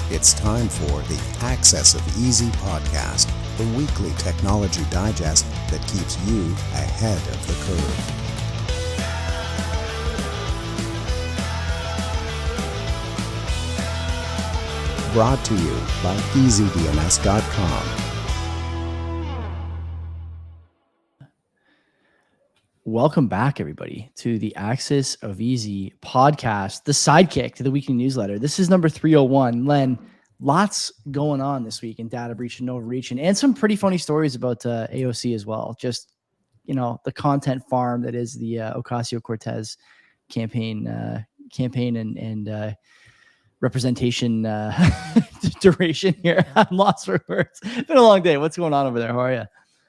It's time for the Access of Easy podcast, the weekly technology digest that keeps you ahead of the curve. Brought to you by EasyDNS.com. Welcome back, everybody, to the Access of Easy podcast, the sidekick to the weekly newsletter. This is number 301. Len, lots going on this week in data breach and overreach, and some pretty funny stories about AOC as well. Just, the content farm that is the Ocasio-Cortez campaign and representation duration here. I'm lost for words. It's been a long day. What's going on over there? How are you?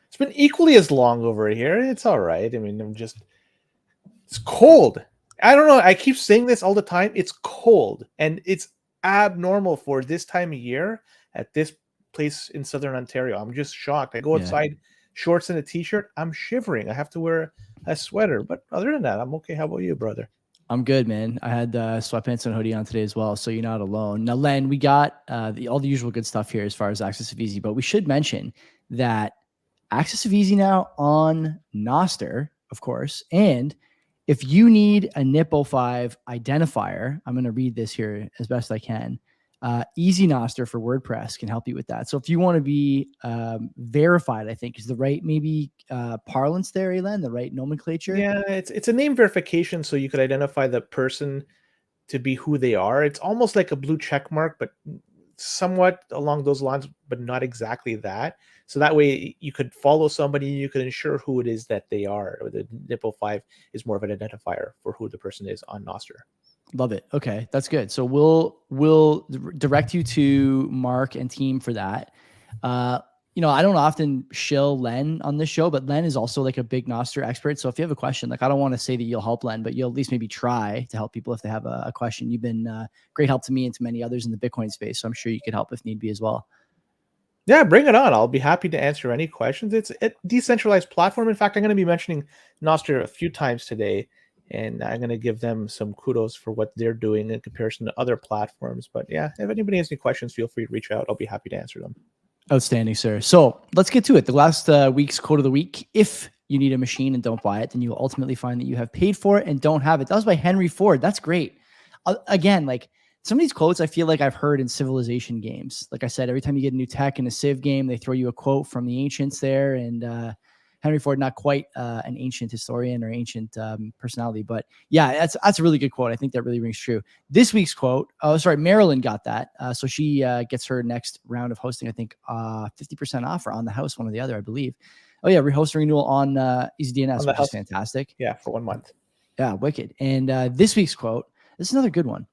It's been equally as long over here. It's all right. I mean, it's cold. I don't know. I keep saying this all the time. It's cold, and it's abnormal for this time of year at this place in Southern Ontario. I'm just shocked. I go outside, shorts and a t-shirt. I'm shivering. I have to wear a sweater. But other than that, I'm okay. How about you, brother? I'm good, man. I had sweatpants and hoodie on today as well, so you're not alone. Now, Len, we got all the usual good stuff here as far as Access of Easy, but we should mention that Access of Easy now on Nostr, of course. And if you need a NIP05 identifier, I'm going to read this here as best I can. Easy Nostr for WordPress can help you with that. So if you want to be verified, I think is the right parlance there, Len, the right nomenclature. Yeah, it's a name verification, so you could identify the person to be who they are. It's almost like a blue check mark, but somewhat along those lines, but not exactly that. So that way you could follow somebody, you could ensure who it is that they are. Or the NIP05 is more of an identifier for who the person is on Nostr. Love it. Okay, that's good. So we'll direct you to Mark and team for that. I don't often shill Len on this show, but Len is also like a big Nostr expert. So if you have a question, I don't want to say that you'll help Len, but you'll at least maybe try to help people if they have a question. You've been great help to me and to many others in the Bitcoin space. So I'm sure you could help if need be as well. Yeah, bring it on. I'll be happy to answer any questions. It's a decentralized platform. In fact, I'm going to be mentioning Nostr a few times today, and I'm going to give them some kudos for what they're doing in comparison to other platforms. But yeah, if anybody has any questions, feel free to reach out. I'll be happy to answer them. Outstanding, sir. So let's get to it. The last week's quote of the week: if you need a machine and don't buy it, then you will ultimately find that you have paid for it and don't have it. That was by Henry Ford. That's great. Again, some of these quotes I feel like I've heard in civilization games. Like I said, every time you get a new tech in a Civ game, they throw you a quote from the ancients there. And Henry Ford, not quite an ancient historian or ancient personality, but yeah, that's a really good quote. I think that really rings true. This week's quote, Marilyn got that. So she gets her next round of hosting, I think 50% off or on the house, one or the other, I believe. Oh yeah, hosting renewal on EasyDNS, which is fantastic. Yeah, for 1 month. Yeah, wicked. And this week's quote, this is another good one.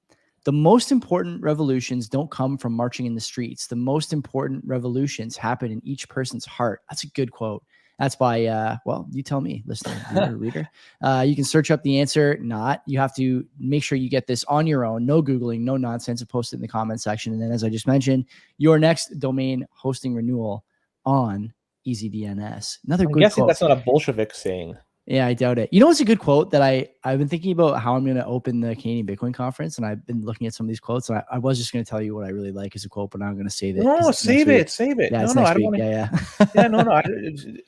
The most important revolutions don't come from marching in the streets. The most important revolutions happen in each person's heart. That's a good quote. That's by, you tell me, listener, reader. You can search up the answer. You have to make sure you get this on your own. No Googling, no nonsense, and post it in the comment section. And then, as I just mentioned, your next domain hosting renewal on EasyDNS. Another good quote. That's not a Bolshevik saying. Yeah, I doubt it. You know, it's a good quote that I've been thinking about how I'm going to open the Canadian Bitcoin conference, and I've been looking at some of these quotes. And I was just going to tell you what I really like as a quote, but now I'm going to save it. No, save it. Yeah, I don't want to. Yeah, no.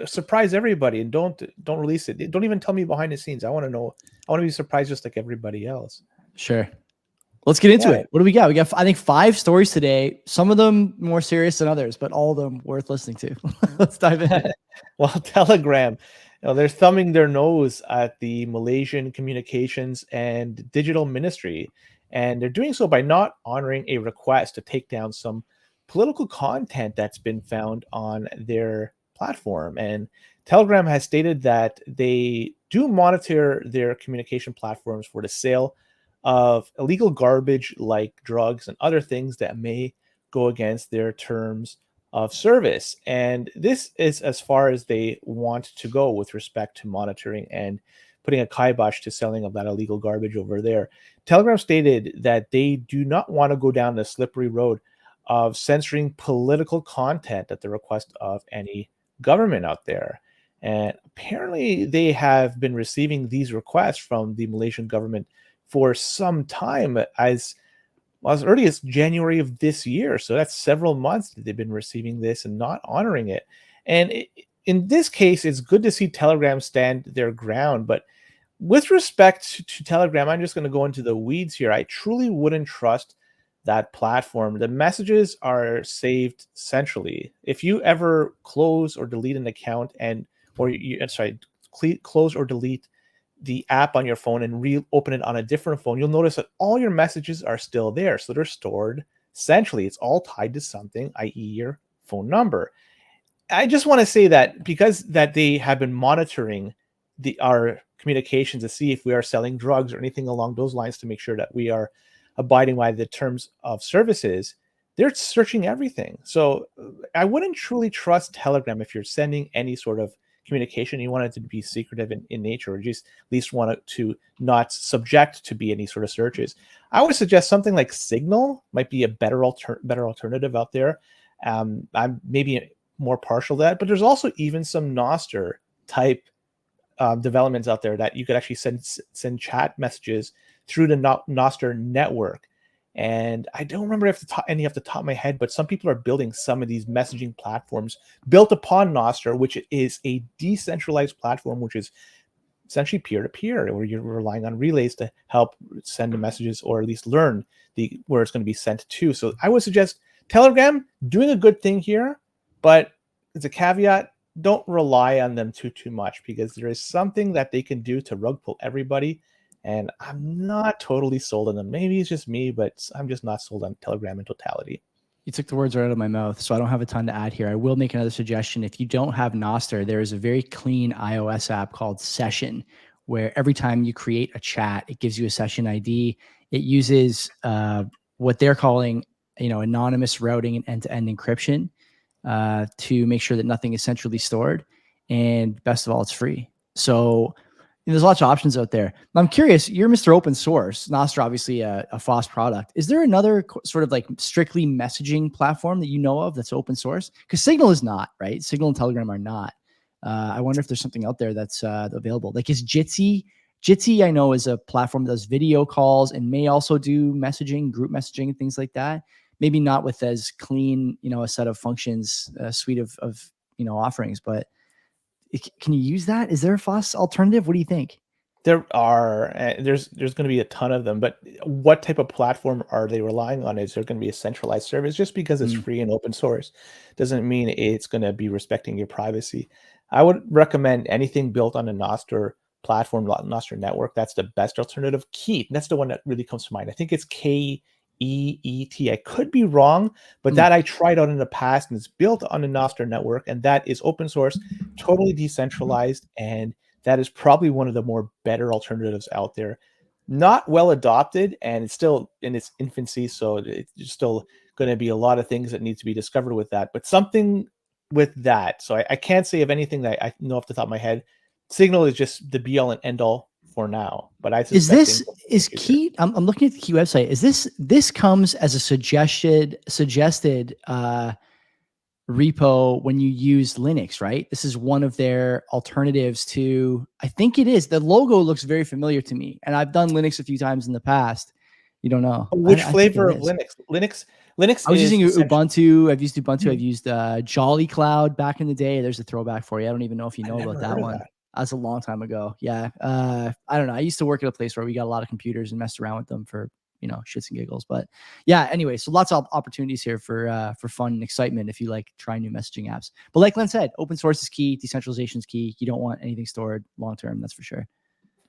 Surprise everybody, and don't release it. Don't even tell me behind the scenes. I want to know. I want to be surprised just like everybody else. Sure. Let's get into it. What do we got? We got, I think, 5 stories today. Some of them more serious than others, but all of them worth listening to. Let's dive in. Well, Telegram. They're thumbing their nose at the Malaysian Communications and Digital Ministry, and they're doing so by not honoring a request to take down some political content that's been found on their platform. And Telegram has stated that they do monitor their communication platforms for the sale of illegal garbage like drugs and other things that may go against their terms of service. And this is as far as they want to go with respect to monitoring and putting a kibosh to selling of that illegal garbage over there. Telegram stated that they do not want to go down the slippery road of censoring political content at the request of any government out there. And apparently they have been receiving these requests from the Malaysian government for some time, as as early as January of this year. So that's several months that they've been receiving this and not honoring it. And in this case, it's good to see Telegram stand their ground. But with respect to Telegram, I'm just going to go into the weeds here. I truly wouldn't trust that platform. The messages are saved centrally. If you ever close or delete an account close or delete the app on your phone and reopen it on a different phone, you'll notice that all your messages are still there. So they're stored centrally. It's all tied to something, i.e. your phone number. I just want to say that because that they have been monitoring our communications to see if we are selling drugs or anything along those lines to make sure that we are abiding by the terms of services, they're searching everything. So I wouldn't truly trust Telegram if you're sending any sort of communication. You want it to be secretive in nature, or just at least want it to not subject to be any sort of searches. I would suggest something like Signal might be a better alternative out there. I'm maybe more partial to that, but there's also even some Nostr type developments out there that you could actually send chat messages through the Nostr network. And I don't remember any off the top of my head, but some people are building some of these messaging platforms built upon Nostr, which is a decentralized platform, which is essentially peer-to-peer, where you're relying on relays to help send the messages, or at least learn where it's going to be sent to. So I would suggest Telegram doing a good thing here, but as a caveat, don't rely on them too much, because there is something that they can do to rug pull everybody, and I'm not totally sold on them. Maybe it's just me, but I'm just not sold on Telegram in totality. You took the words right out of my mouth, so I don't have a ton to add here. I will make another suggestion. If you don't have Nostr, there is a very clean iOS app called Session, where every time you create a chat, it gives you a session ID. It uses what they're calling, anonymous routing and end-to-end encryption to make sure that nothing is centrally stored. And best of all, it's free. So there's lots of options out there. I'm curious, you're Mr. Open Source, Nostr, obviously a FOSS product. Is there another sort of like strictly messaging platform that you know of that's open source? Because Signal is not, right? Signal and Telegram are not. I wonder if there's something out there that's available. Like, is Jitsi? Jitsi, I know, is a platform that does video calls and may also do messaging, group messaging, and things like that. Maybe not with as clean, a set of functions, a suite of offerings, but can you use that? Is there a FOSS alternative? What do you think? There are, there's going to be a ton of them, but what type of platform are they relying on? Is there going to be a centralized service? Just because it's free and open source doesn't mean it's going to be respecting your privacy. I would recommend anything built on a Nostr platform, Nostr network. That's the best alternative. Keet, that's the one that really comes to mind. I think it's KEET. I could be wrong, but that I tried out in the past, and it's built on the Nostr network, and that is open source, totally decentralized, and that is probably one of the more better alternatives out there. Not well adopted, and it's still in its infancy, so it's still going to be a lot of things that need to be discovered with that, but something with that. So I can't say of anything that I know off the top of my head. Signal is just the be all and end all for now, but I suspect is Keet? I'm looking at the Keet website. Is this comes as a suggested repo when you use Linux, right? This is one of their alternatives to, I think it is. The logo looks very familiar to me, and I've done Linux a few times in the past. You don't know which flavor of Linux? Linux. I was using Ubuntu. I've used Ubuntu. I've used Jolly Cloud back in the day. There's a throwback for you. I don't even know if you know about that one. That's a long time ago. Yeah. I don't know. I used to work at a place where we got a lot of computers and messed around with them for, shits and giggles. But yeah, anyway, so lots of opportunities here for fun and excitement if you like trying new messaging apps. But like Len said, open source is key. Decentralization is key. You don't want anything stored long-term. That's for sure.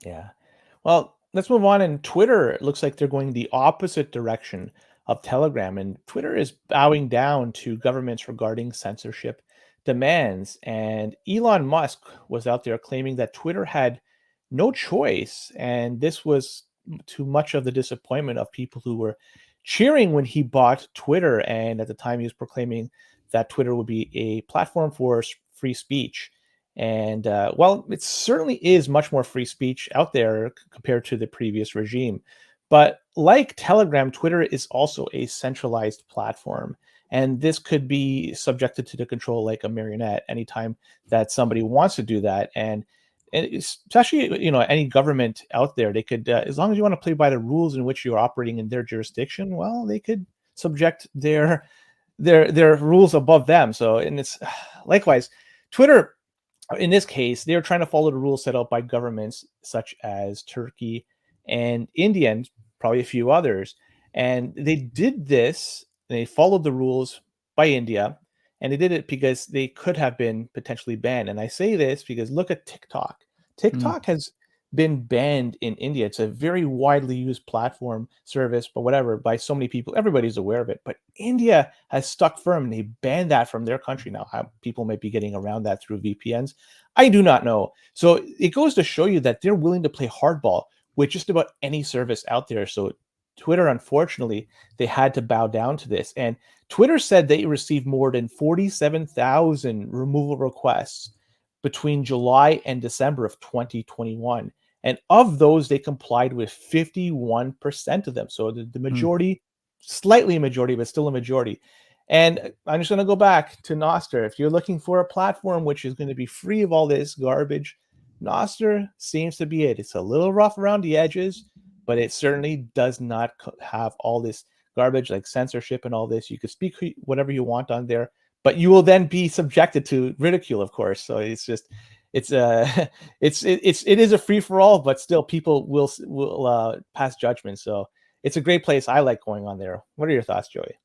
Yeah. Well, let's move on. And Twitter, it looks like they're going the opposite direction of Telegram, and Twitter is bowing down to governments regarding censorship demands. And Elon Musk was out there claiming that Twitter had no choice, and this was too much of the disappointment of people who were cheering when he bought Twitter. And at the time, he was proclaiming that Twitter would be a platform for free speech. And well, it certainly is much more free speech out there compared to the previous regime. But like Telegram, Twitter is also a centralized platform. And this could be subjected to the control like a marionette anytime that somebody wants to do that. And especially, any government out there, they could, as long as you want to play by the rules in which you're operating in their jurisdiction, well, they could subject their rules above them. So, and it's likewise, Twitter, in this case, they're trying to follow the rules set out by governments such as Turkey and India, and probably a few others. And they did this, they followed the rules by India, and they did it because they could have been potentially banned. And I say this because look at TikTok. Mm. TikTok has been banned in India. It's a very widely used platform, service, but whatever, by so many people. Everybody's aware of it. But India has stuck firm and they banned that from their country. Now, how people might be getting around that through VPNs, I do not know. So it goes to show you that they're willing to play hardball with just about any service out there. So Twitter, unfortunately, they had to bow down to this. And Twitter said they received more than 47,000 removal requests between July and December of 2021. And of those, they complied with 51% of them. So the majority, slightly a majority, but still a majority. And I'm just going to go back to Nostr. If you're looking for a platform which is going to be free of all this garbage, Nostr seems to be it. It's a little rough around the edges, but it certainly does not have all this garbage like censorship and all this. You can speak whatever you want on there, but you will then be subjected to ridicule, of course. So it's just, it is a free for all, but still people will pass judgment. So it's a great place. I like going on there. What are your thoughts, Joey?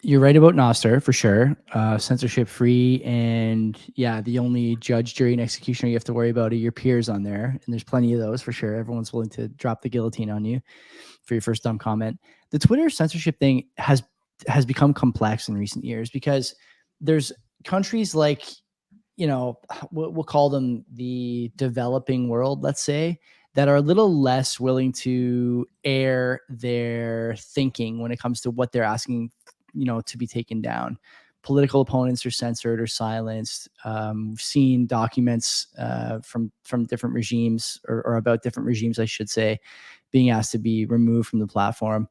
You're right about Nostr for sure. Censorship free, and yeah, the only judge, jury, and executioner you have to worry about are your peers on there, and there's plenty of those for sure. Everyone's willing to drop the guillotine on you for your first dumb comment. The Twitter censorship thing has become complex in recent years because there's countries like, we'll call them the developing world, let's say, that are a little less willing to air their thinking when it comes to what they're asking to be taken down. Political opponents are censored or silenced. We've seen documents from different regimes or about different regimes, I should say, being asked to be removed from the platform.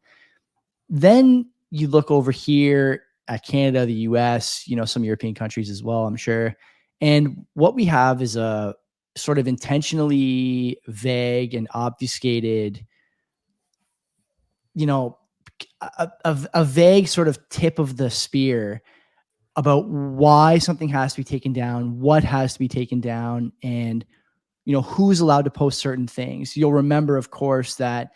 Then you look over here at Canada, the US, some European countries as well, I'm sure. And what we have is a sort of intentionally vague and obfuscated, a vague sort of tip of the spear about why something has to be taken down, what has to be taken down, and who's allowed to post certain things. You'll remember, of course, that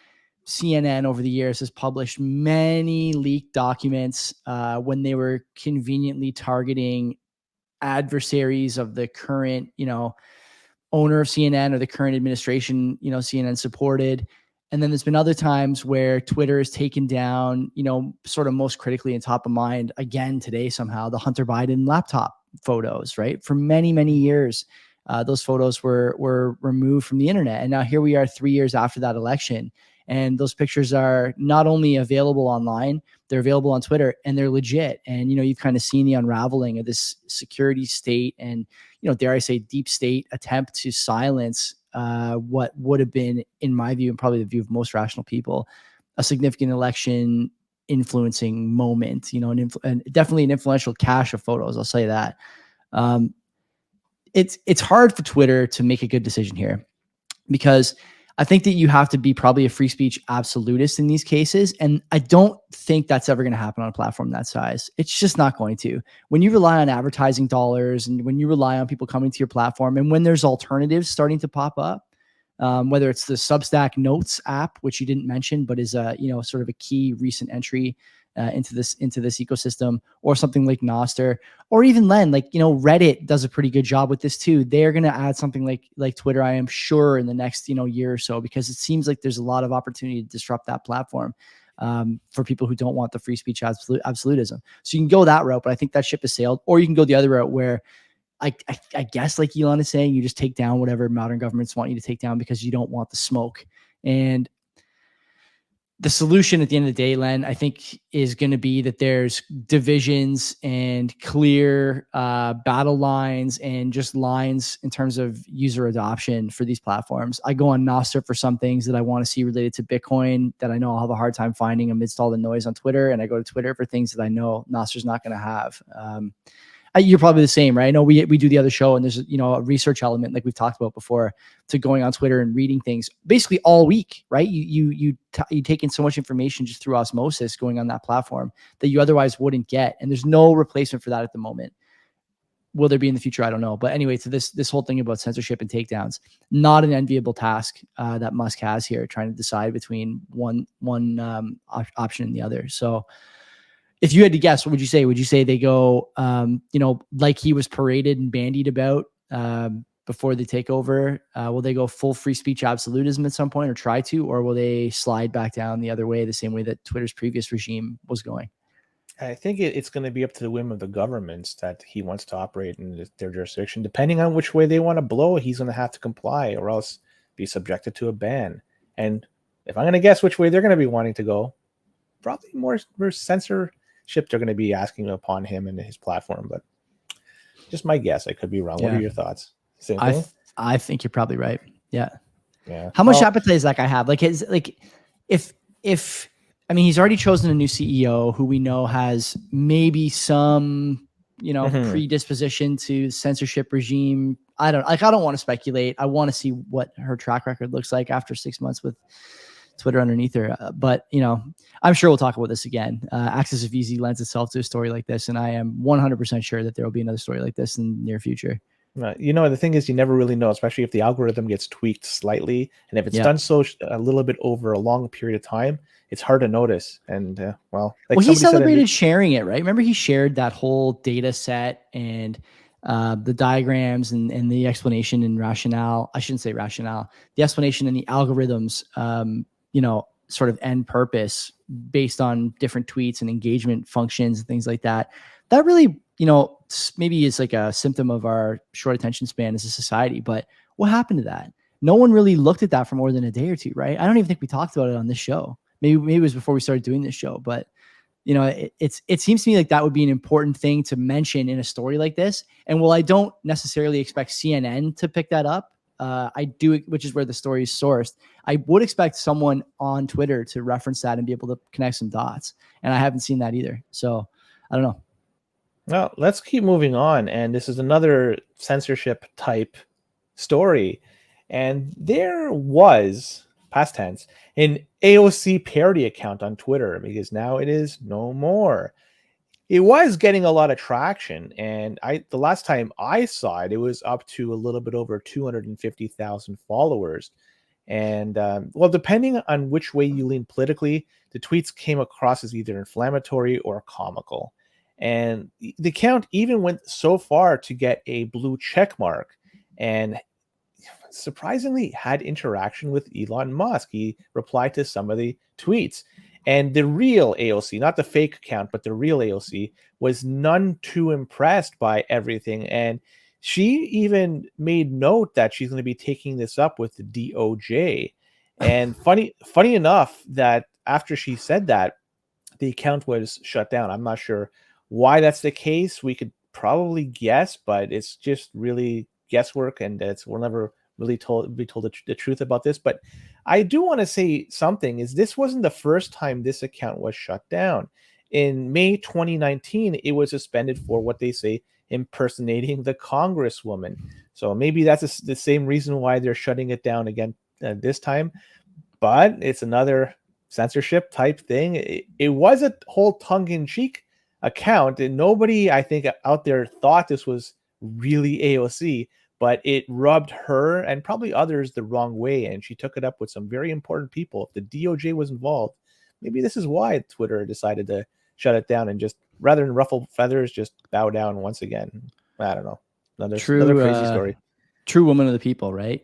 CNN over the years has published many leaked documents when they were conveniently targeting adversaries of the current, owner of CNN or the current administration, CNN supported. And then there's been other times where Twitter has taken down, sort of most critically and top of mind again today somehow, the Hunter Biden laptop photos, right? For many, many years, those photos were removed from the internet. And now here we are 3 years after that election. And those pictures are not only available online, they're available on Twitter, and they're legit. And, you've kind of seen the unraveling of this security state and, dare I say, deep state attempt to silence what would have been, in my view, and probably the view of most rational people, a significant election influencing moment, and definitely an influential cache of photos. I'll say that. It's hard for Twitter to make a good decision here, because I think that you have to be probably a free speech absolutist in these cases. And I don't think that's ever going to happen on a platform that size. It's just not going to. When you rely on advertising dollars and when you rely on people coming to your platform, and when there's alternatives starting to pop up, whether it's the Substack Notes app, which you didn't mention, but is sort of a key recent entry into this ecosystem, or something like Nostr, or even Len, Reddit does a pretty good job with this too. They're going to add something like Twitter, I am sure, in the next year or so, because it seems like there's a lot of opportunity to disrupt that platform for people who don't want the free speech absolutism. So you can go that route, but I think that ship has sailed. Or you can go the other route where I guess, like Elon is saying, you just take down whatever modern governments want you to take down because you don't want the smoke. And the solution at the end of the day, Len, I think, is going to be that there's divisions and clear battle lines and just lines in terms of user adoption for these platforms. I go on Nostr for some things that I want to see related to Bitcoin that I know I'll have a hard time finding amidst all the noise on Twitter. And I go to Twitter for things that I know Nostr's not going to have. You're probably the same, right? I know we do the other show, and there's, you know, a research element like we've talked about before to going on Twitter and reading things basically all week, right? You take in so much information just through osmosis going on that platform that you otherwise wouldn't get, and there's no replacement for that at the moment. Will there be in the future? I don't know. But anyway, so this whole thing about censorship and takedowns, not an enviable task that Musk has here, trying to decide between one option and the other. So if you had to guess, what would you say? Would you say they go, you know, like he was paraded and bandied about before the takeover? Will they go full free speech absolutism at some point, or try to, or will they slide back down the other way, the same way that Twitter's previous regime was going? I think it's going to be up to the whim of the governments that he wants to operate in their jurisdiction. Depending on which way they want to blow, he's going to have to comply or else be subjected to a ban. And if I'm going to guess which way they're going to be wanting to go, probably more censorship they're going to be asking upon him and his platform. But just my guess. I could be wrong. Yeah. What are your thoughts? Same thing? I think you're probably right. Yeah. Yeah. How much appetite does that guy have? Like, if I mean, he's already chosen a new CEO who we know has maybe some, you know, predisposition to censorship regime. I don't want to speculate. I want to see what her track record looks like after 6 months with Twitter underneath her. But, you know, I'm sure we'll talk about this again. Access of Easy lends itself to a story like this. And I am 100% sure that there will be another story like this in the near future. You know, the thing is, you never really know, especially if the algorithm gets tweaked slightly. And if it's done so a little bit over a long period of time, it's hard to notice. And he celebrated sharing it, right? Remember, he shared that whole data set and the diagrams and the explanation and rationale. I shouldn't say rationale, the explanation and the algorithms, you know, sort of end purpose based on different tweets and engagement functions and things like that. That really, you know, maybe is like a symptom of our short attention span as a society. But what happened to that? No one really looked at that for more than a day or two, right? I don't even think we talked about it on this show. Maybe it was before we started doing this show, but you know, it seems to me like that would be an important thing to mention in a story like this. And while I don't necessarily expect CNN to pick that up, I do, which is where the story is sourced. I would expect someone on Twitter to reference that and be able to connect some dots. And I haven't seen that either. So I don't know. Well, let's keep moving on. And this is another censorship type story. And there was, past tense, an AOC parody account on Twitter, because now it is no more. It was getting a lot of traction, and the last time I saw it, it was up to a little bit over 250,000 followers. And well, depending on which way you lean politically, the tweets came across as either inflammatory or comical. And the account even went so far to get a blue check mark, and surprisingly had interaction with Elon Musk. He replied to some of the tweets. And the real AOC, not the fake account, but the real AOC, was none too impressed by everything. And she even made note that she's going to be taking this up with the DOJ. And funny enough that after she said that, the account was shut down. I'm not sure why that's the case. We could probably guess, but it's just really guesswork, and we'll never really be told the truth about this. But I do want to say something, is this wasn't the first time this account was shut down. In May 2019, it was suspended for what they say impersonating the Congresswoman. So maybe that's the same reason why they're shutting it down again this time. But it's another censorship type thing. It was a whole tongue-in-cheek account, and nobody, I think, out there thought this was really AOC, but it rubbed her and probably others the wrong way, and she took it up with some very important people. If the DOJ was involved, maybe this is why Twitter decided to shut it down and just, rather than ruffle feathers, just bow down once again. I don't know. Another crazy story. True woman of the people, right?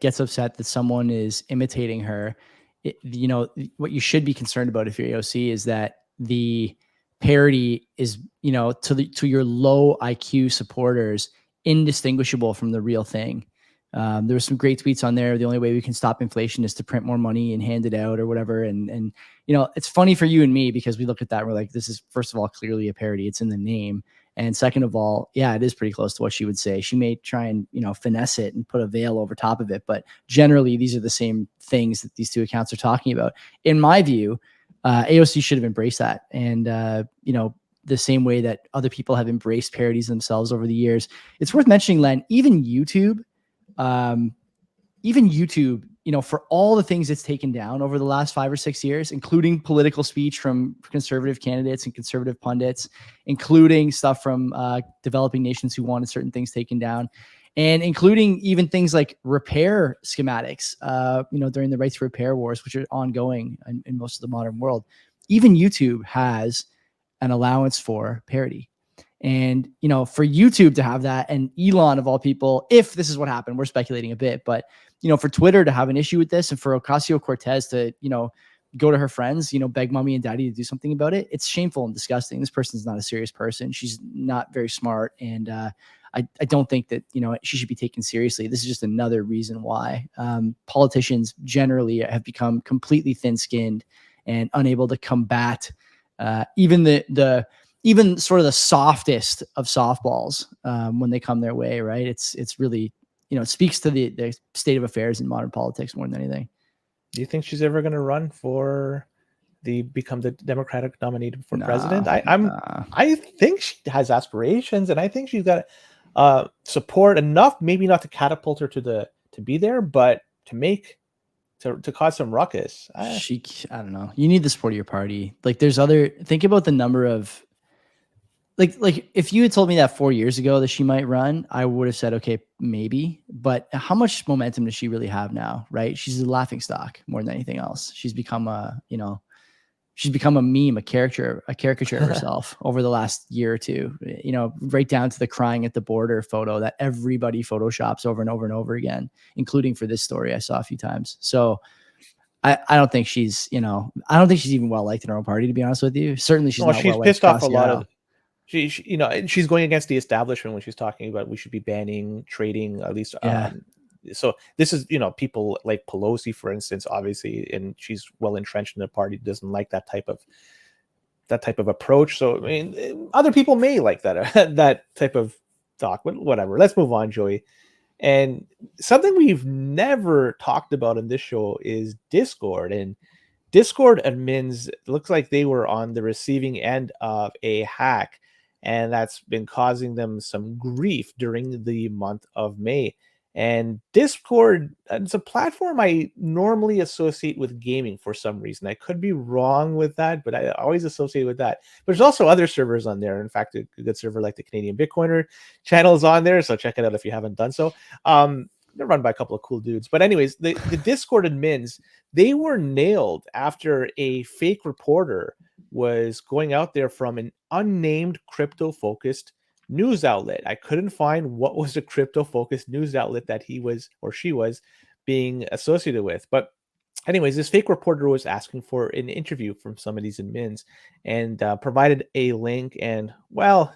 Gets upset that someone is imitating her. You know, what you should be concerned about if you're AOC is that the parody is, you know, to your low IQ supporters, indistinguishable from the real thing. There were some great tweets on there. The only way we can stop inflation is to print more money and hand it out or whatever. And you know, it's funny for you and me because we look at that and we're like, this is, first of all, clearly a parody. It's in the name. And second of all, yeah, it is pretty close to what she would say. She may try and, you know, finesse it and put a veil over top of it. But generally, these are the same things that these two accounts are talking about. In my view, AOC should have embraced that and, you know, the same way that other people have embraced parodies themselves over the years. It's worth mentioning, Len, even YouTube, for all the things it's taken down over the last 5 or 6 years, including political speech from conservative candidates and conservative pundits, including stuff from developing nations who wanted certain things taken down, and including even things like repair schematics, during the right to repair wars, which are ongoing in most of the modern world. Even YouTube has an allowance for parody. And, for YouTube to have that, and Elon of all people, if this is what happened, we're speculating a bit, but, for Twitter to have an issue with this, and for Ocasio-Cortez to, go to her friends, beg mommy and daddy to do something about it, it's shameful and disgusting. This person's not a serious person. She's not very smart. And I don't think that, she should be taken seriously. This is just another reason why politicians generally have become completely thin-skinned and unable to combat even even sort of the softest of softballs when they come their way, right? It's really, it speaks to the state of affairs in modern politics more than anything. Do you think she's ever going to run for become the Democratic nominee for president? I think she has aspirations, and I think she's got support enough, maybe not to catapult her to be there, but to cause some ruckus. I don't know. You need the support of your party. Like, think about the number of, like if you had told me that 4 years ago that she might run, I would have said, okay, maybe. But how much momentum does she really have now, right? She's a laughing stock more than anything else. She's become a meme, a caricature of herself over the last year or two, right down to the crying at the border photo that everybody photoshops over and over and over again, including for this story I saw a few times. So I don't think she's even well liked in her own party, to be honest with you. Certainly she's not well liked. She's pissed off a lot of. She's going against the establishment when she's talking about we should be banning trading, at least. Yeah. So this is, people like Pelosi, for instance, obviously, and she's well entrenched in the party, doesn't like that type of approach. So, I mean, other people may like that, that type of talk, but whatever. Let's move on, Joey. And something we've never talked about in this show is Discord. And Discord admins, looks like they were on the receiving end of a hack, and that's been causing them some grief during the month of May. And Discord, it's a platform I normally associate with gaming for some reason. I could be wrong with that, but I always associate with that. But there's also other servers on there. In fact, a good server like the Canadian Bitcoiner channel is on there, so check it out if you haven't done so. They're run by a couple of cool dudes. But anyways, the Discord admins, they were nailed after a fake reporter was going out there from an unnamed crypto-focused news outlet. I couldn't find what was a crypto-focused news outlet that he was or she was being associated with. But anyways, this fake reporter was asking for an interview from some of these admins and provided a link. And, well,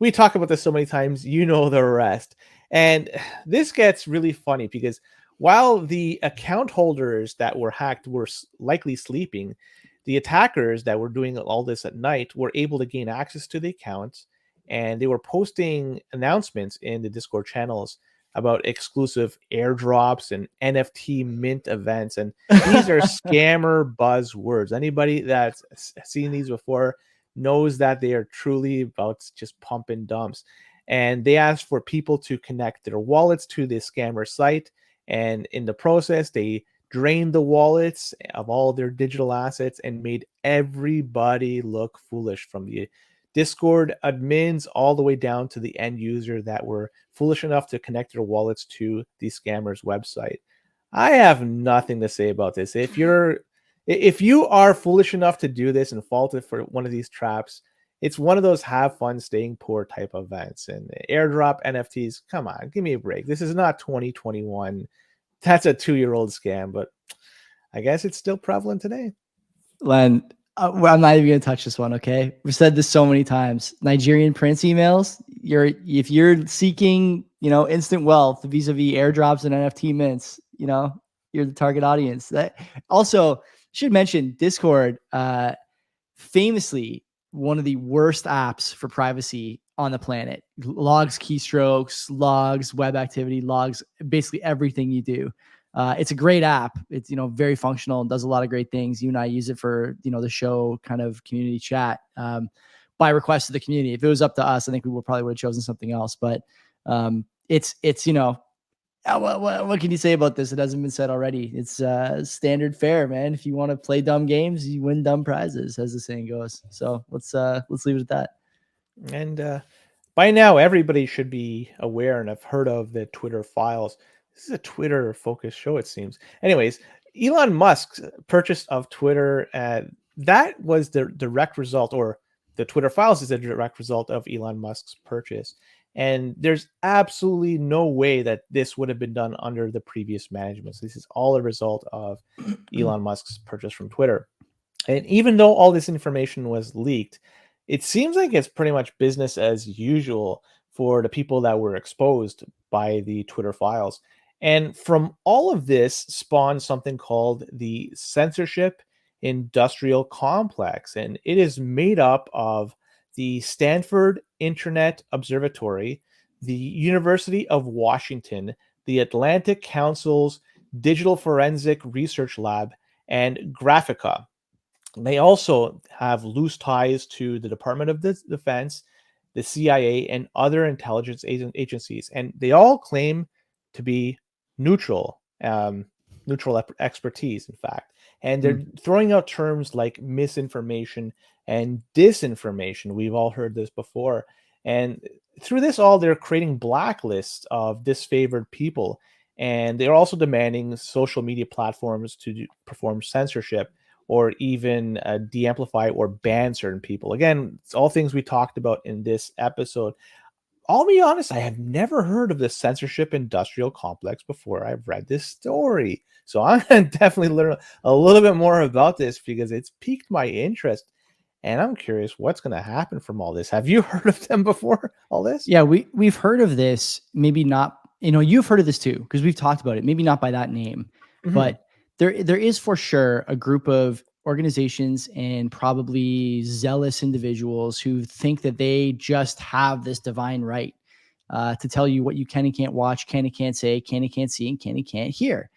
we talk about this so many times, you know the rest. And this gets really funny because while the account holders that were hacked were likely sleeping, the attackers that were doing all this at night were able to gain access to the accounts, and they were posting announcements in the Discord channels about exclusive airdrops and NFT mint events. And these are scammer buzzwords. Anybody that's seen these before knows that they are truly about just pump and dumps. And they asked for people to connect their wallets to this scammer site. And in the process, they drained the wallets of all their digital assets and made everybody look foolish, from the Discord admins all the way down to the end user that were foolish enough to connect their wallets to the scammer's website. I have nothing to say about this. If you are foolish enough to do this and fall for one of these traps, it's one of those have fun staying poor type of events. And airdrop NFTs, come on, give me a break. This is not 2021. That's a 2-year-old scam, but I guess it's still prevalent today. Len, well, I'm not even going to touch this one, okay? We've said this so many times. Nigerian prince emails, if you're seeking, instant wealth vis-a-vis airdrops and NFT mints, you're the target audience. That also should mention Discord, famously one of the worst apps for privacy on the planet. Logs keystrokes, logs web activity, logs basically everything you do. It's a great app. It's, very functional and does a lot of great things. You and I use it for, the show kind of community chat. by request of the community. If it was up to us, I think we probably would have chosen something else. But it's what can you say about this? It hasn't been said already. It's standard fare, man. If you want to play dumb games, you win dumb prizes, as the saying goes. So let's leave it at that. And by now, everybody should be aware and have heard of the Twitter files. This is a Twitter-focused show, it seems. Anyways, Elon Musk's purchase of Twitter, that was the direct result, or the Twitter files is a direct result of Elon Musk's purchase. And there's absolutely no way that this would have been done under the previous management. So this is all a result of Elon Musk's purchase from Twitter. And even though all this information was leaked, it seems like it's pretty much business as usual for the people that were exposed by the Twitter files. And from all of this spawned something called the Censorship Industrial Complex. And it is made up of the Stanford Internet Observatory, the University of Washington, the Atlantic Council's Digital Forensic Research Lab, and Graphica. They also have loose ties to the Department of Defense, the CIA, and other intelligence agencies. And they all claim to be neutral expertise, in fact. And they're throwing out terms like misinformation and disinformation. We've all heard this before. And through this all, they're creating blacklists of disfavored people. And they're also demanding social media platforms to perform censorship or even de-amplify or ban certain people. Again, it's all things we talked about in this episode. I'll be honest, I have never heard of the Censorship Industrial Complex before I've read this story. So I'm going to definitely learn a little bit more about this because it's piqued my interest. And I'm curious what's going to happen from all this. Have you heard of them before, all this? Yeah, we've heard of this. Maybe not, you've heard of this too, because we've talked about it. Maybe not by that name, but there is for sure a group of organizations and probably zealous individuals who think that they just have this divine right to tell you what you can and can't watch, can and can't say, can and can't see, and can and can't hear.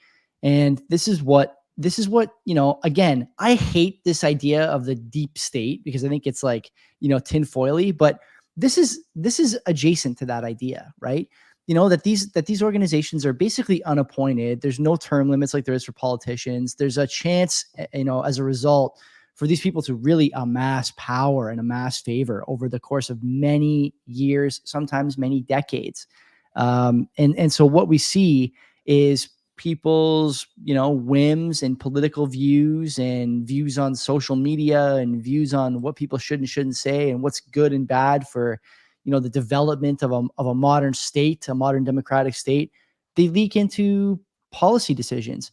And this is what, again, I hate this idea of the deep state because I think it's like, tinfoily, but this is adjacent to that idea, right? That these organizations are basically unappointed. There's no term limits like there is for politicians. There's a chance, as a result, for these people to really amass power and amass favor over the course of many years, sometimes many decades. And so what we see is people's, whims and political views and views on social media and views on what people should and shouldn't say and what's good and bad for, the development of a modern state, a modern democratic state. They leak into policy decisions.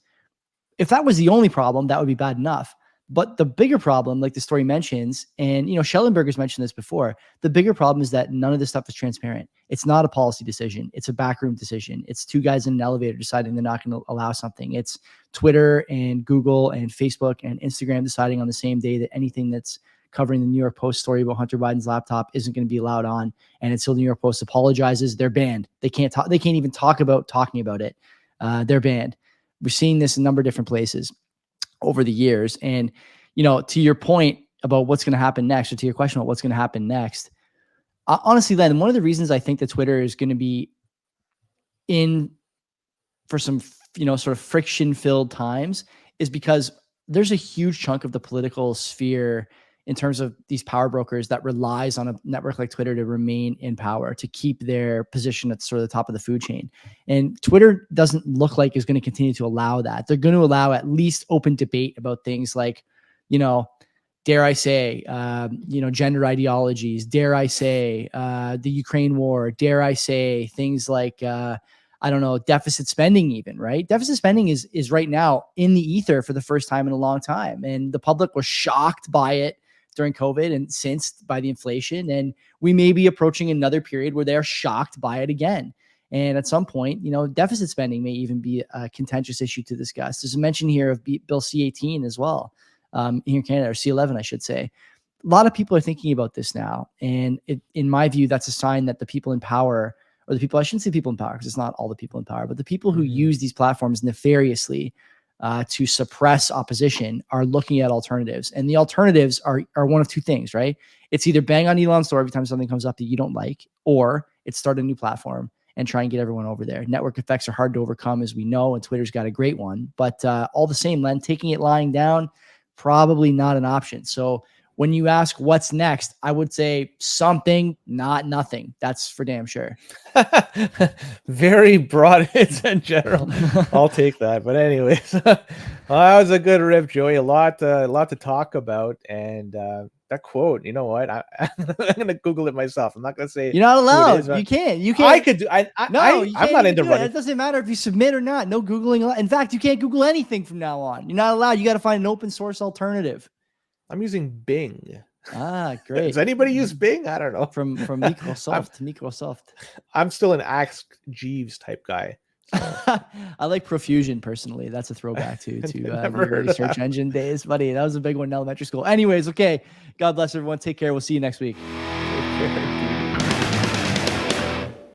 If that was the only problem, that would be bad enough. But the bigger problem, like the story mentions, and Schellenberger's mentioned this before, the bigger problem is that none of this stuff is transparent. It's not a policy decision. It's a backroom decision. It's two guys in an elevator deciding they're not going to allow something. It's Twitter and Google and Facebook and Instagram deciding on the same day that anything that's covering the New York Post story about Hunter Biden's laptop isn't going to be allowed on. And until the New York Post apologizes, they're banned. They can't talk. They can't even talk about talking about it. They're banned. We're seeing this in a number of different places over the years. And, to your point about what's going to happen next, or to your question about what's going to happen next, honestly, Len, one of the reasons I think that Twitter is going to be in for some, sort of friction-filled times is because there's a huge chunk of the political sphere in terms of these power brokers that relies on a network like Twitter to remain in power, to keep their position at sort of the top of the food chain. And Twitter doesn't look like is going to continue to allow that. They're going to allow at least open debate about things like, dare I say, gender ideologies, dare I say, the Ukraine war, dare I say things like, deficit spending even, right? Deficit spending is right now in the ether for the first time in a long time. And the public was shocked by it during COVID and since by the inflation. And we may be approaching another period where they're shocked by it again. And at some point, deficit spending may even be a contentious issue to discuss. There's a mention here of Bill C-18 as well, here in Canada, or C-11, I should say. A lot of people are thinking about this now. And in my view, that's a sign that the people in power, or the people, I shouldn't say people in power because it's not all the people in power, but the people who use these platforms nefariously to suppress opposition are looking at alternatives. And the alternatives are one of two things, right? It's either bang on Elon's door every time something comes up that you don't like, or it's start a new platform and try and get everyone over there. Network effects are hard to overcome, as we know, and Twitter's got a great one. But all the same, Len, taking it lying down, probably not an option. So when you ask what's next, I would say something, not nothing. That's for damn sure. Very broad hits in general. I'll take that. But anyways, well, that was a good rip, Joey. A lot to talk about. And that quote, you know what? I'm gonna Google it myself. I'm not gonna say you're not allowed. You can't. You can't. I could do. I'm not into running. It doesn't matter if you submit or not. No Googling. In fact, you can't Google anything from now on. You're not allowed. You got to find an open source alternative. I'm using Bing. Great. Does anybody use Bing? I don't know. From Microsoft. I'm still an Ask Jeeves type guy. So. I like Profusion personally. That's a throwback to the search engine days, buddy. That was a big one in elementary school. Anyways, okay. God bless everyone. Take care. We'll see you next week. Take care.